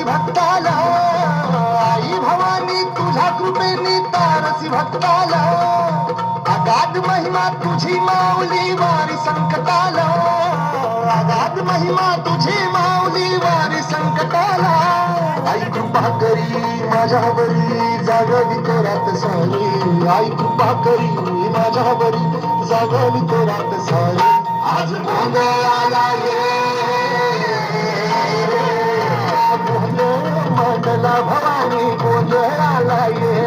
भक्ताला आई भवानी तुझ्या कृपेने तारसी भक्ताला अगाध महिमा तुझी माऊली वारी संकटाला अगाध महिमा तुझी माऊली वारी संकटाला आई कृपा करी माझ्यावरी जागवी तोरात सारी आई कृपा करी माझ्यावरी जागवी तोरात सारी आज गोंधळाला मंडला भवानी गोंधळाला ये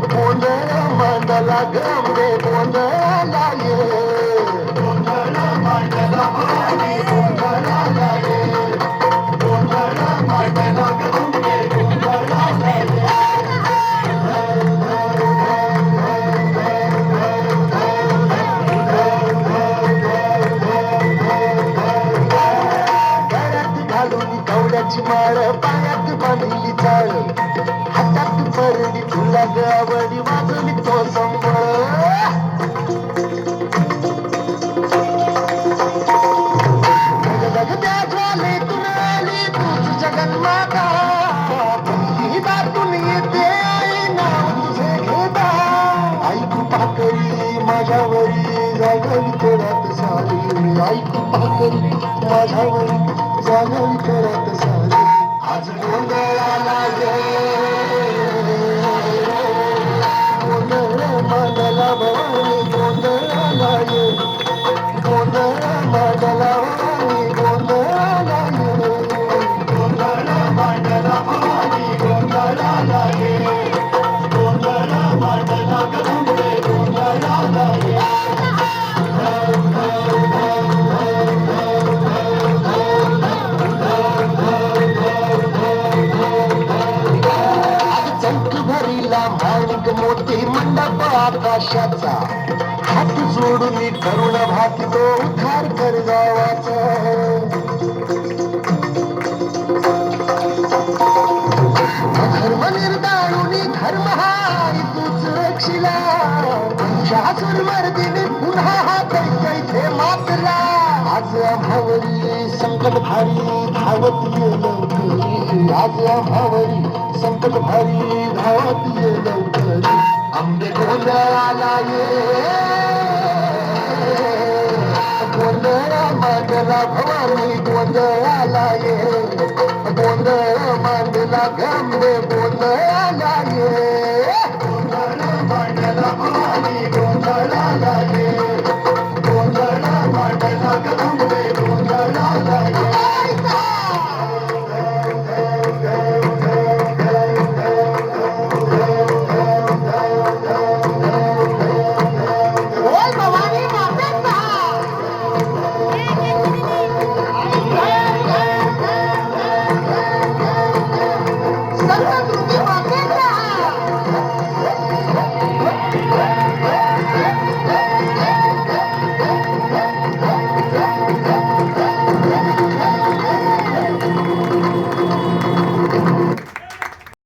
गोंधळ मंडला गंगे गोंधळाला ये गोंधळ मंडला भवानी गोंधळाला ये गोंधळ मंडला गंगे गोंधळाला ये माळ पायात बांधली चाळ हातात परडी तुला गावडी वाजली तो संबळ त्या ज्वालेतून आली तूच जगन्माता पहिली दातून येते आई नाव तुझे घेता आई कृपा करी माझ्यावरी जागवी तोरात सारी आई कृपा करी माझ्यावरी जागवी तोरात सारी आज गोंधळाला ये गोंधळ मंडला भवानी गोंधळाला ये गोंधळ मंडला भवानी गोंधळाला ये गोंधळ मंडला भवानी गोंधळाला ये गोंधळ मंडला गंगे गोंधळाला ये माणिक मोती मंडप आकाशाचा हात जोडून करुण भाती तो उद्धार कर गावाचा धर्म निर्दाळुनी धर्म हाय तूच रक्षिला शासूर मर्दिनी पुन्हा हा कैसे मातला आज आम्हावरी संकट भारी धावत ये लवकरी आज आम्हावरी संकट भारी धावत ये लवकरी आंबे गोंधळाला ये गोंधळ मांडला भवानी गोंधळाला ये गोंधळ मांडला गंगे गोंधळाला ये